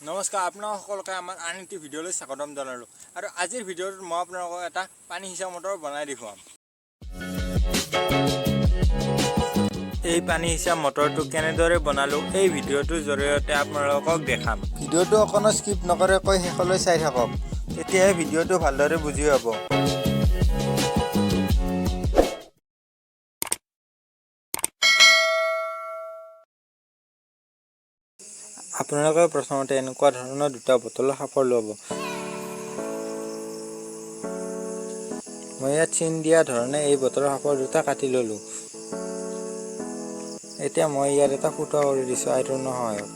নমস্কাৰ আপোনালোক সকলোকে আমাৰ আন এটি ভিডিঅ'লৈ স্বাগতম জনালোঁ আৰু আজিৰ ভিডিঅ'ত মই আপোনালোকক এটা পানী সিঁচা মটৰ বনাই দেখুৱাম। এই পানী সিঁচা মটৰটো কেনেদৰে বনালোঁ এই ভিডিঅ'টোৰ জৰিয়তে আপোনালোকক দেখাম। ভিডিঅ'টো অকণো স্কিপ নকৰাকৈ শেষলৈ চাই থাকক, তেতিয়াহে ভিডিঅ'টো ভালদৰে বুজি পাব। আপোনালোকে প্ৰথমতে এনেকুৱা ধৰণৰ দুটা বটলৰ সাঁফৰ ল'ব। মই ইয়াত চিন দিয়া ধৰণে এই বটলৰ সাঁফৰ দুটা কাটি ল'লোঁ। এতিয়া মই ইয়াত এটা ফুটা কৰি দিছোঁ আইৰণৰ সহায়ত।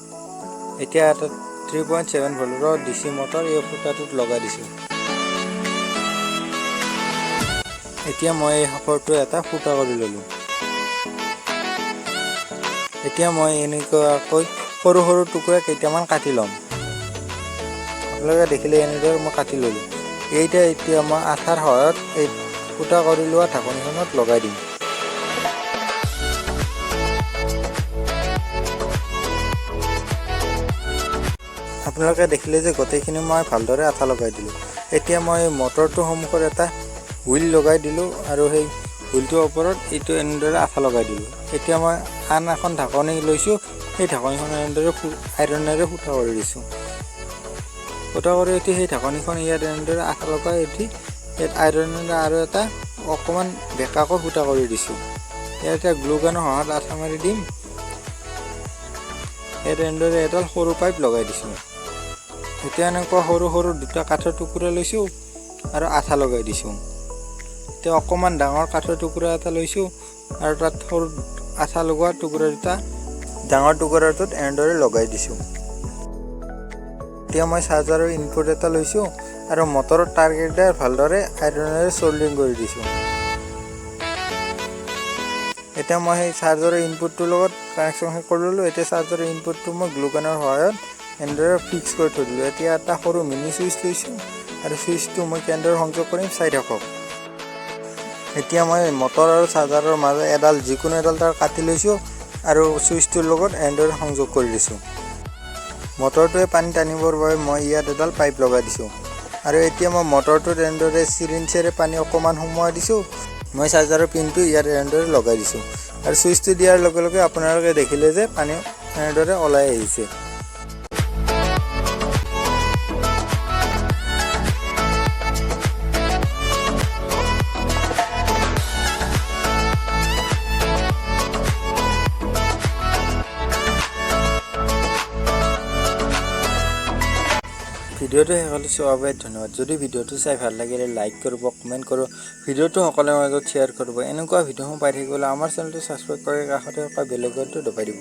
এতিয়া এটা 3.7 ভল্টৰ DC মটৰ এই ফুটাটোত লগাই দিছোঁ। এতিয়া মই এই সাঁফৰটো এটা ফুটা কৰি ল'লোঁ। এতিয়া মই এনেকুৱাকৈ সৰু সৰু টুকুৰা কেইটামান কাটি ল'ম। আপোনালোকে দেখিলে এনেদৰে মই কাটি ল'লোঁ। এতিয়া মই আঠাৰ সহায়ত এই ফুটা কৰি লোৱা ঢাকনিখনত লগাই দিম। আপোনালোকে দেখিলে যে গোটেইখিনি মই ভালদৰে আঠা লগাই দিলোঁ। এতিয়া মই মটৰটোৰ সন্মুখত এটা হুইল লগাই দিলোঁ আৰু সেই হুইলটোৰ ওপৰত এইটো এনেদৰে আঠা লগাই দিলোঁ। এতিয়া মই আন এখন ঢাকনি লৈছোঁ, সেই ঢাকনিখন এনেদৰে আইৰণেৰে ফুটা কৰি দিছোঁ। ফুটা কৰি উঠি সেই ঢাকনিখন ইয়াত এনেদৰে আঠা লগাই উঠি ইয়াত আইৰণেৰে আৰু এটা অকণমান বেঁকাকৈ ফুটা কৰি দিছোঁ। ইয়াত এতিয়া গ্লুগানৰ সহায়ত আঠা মাৰি দিম। ইয়াত এনেদৰে এডাল সৰু পাইপ লগাই দিছোঁ। এতিয়া এনেকুৱা সৰু সৰু দুটা কাঠৰ টুকুৰা লৈছোঁ আৰু আঠা লগাই দিছোঁ। এতিয়া অকণমান ডাঙৰ কাঠৰ টুকুৰা এটা লৈছোঁ আৰু তাত সৰু আঠা লগোৱা টুকুৰা দুটা ডাঙৰ টুকুৰাটোত এনেদৰে লগাই দিছোঁ। এতিয়া মই চাৰ্জাৰৰ ইনপুট এটা লৈছোঁ আৰু মটৰৰ টাৰকেইটা ভালদৰে আইৰণেৰে চল্ডিং কৰি দিছোঁ। এতিয়া মই সেই চাৰ্জাৰৰ ইনপুটটোৰ লগত কানেকশ্যন কৰি ল'লোঁ। এতিয়া চাৰ্জাৰৰ ইনপুটটো মই গ্লুগানৰ সহায়ত এনেদৰে ফিক্স কৰি থৈ দিলোঁ। এতিয়া এটা সৰু মিনি চুইচ লৈছোঁ আৰু চুইচটো মই কেনেদৰে সংযোগ কৰিম চাই থাকক। এতিয়া মই মটৰ আৰু চাৰ্জাৰৰ মাজত এডাল যিকোনো এডাল তাঁৰ কাটি লৈছোঁ আৰু চুইচটোৰ লগত এনেদৰে সংযোগ কৰি দিছোঁ। মটৰটোৱে পানী টানিবৰ বাবে মই ইয়াত এডাল পাইপ লগাই দিছোঁ আৰু এতিয়া মই মটৰটোত এনেদৰে চিৰিঞ্জেৰে পানী অকণমান সোমোৱাই দিছোঁ। মই চাৰ্জাৰৰ পিনটো ইয়াত এনেদৰে লগাই দিছোঁ আৰু চুইচটো দিয়াৰ লগে লগে আপোনালোকে দেখিলে যে পানী এনেদৰে ওলাই আহিছে। ভিডিঅ'টো শেষলৈ চোৱাৰ বাবে ধন্যবাদ। যদি ভিডিঅ'টো চাই ভাল লাগিলে লাইক কৰিব, কমেণ্ট কৰিব, ভিডিঅ'টো সকলোৰে মাজত শ্বেয়াৰ কৰিব। এনেকুৱা ভিডিঅ'সমূহ পাই থাকিবলৈ আমাৰ চেনেলটো ছাবস্ক্ৰাইব কৰি কাষতে থকা বেল আইকনটো দবাই দিব।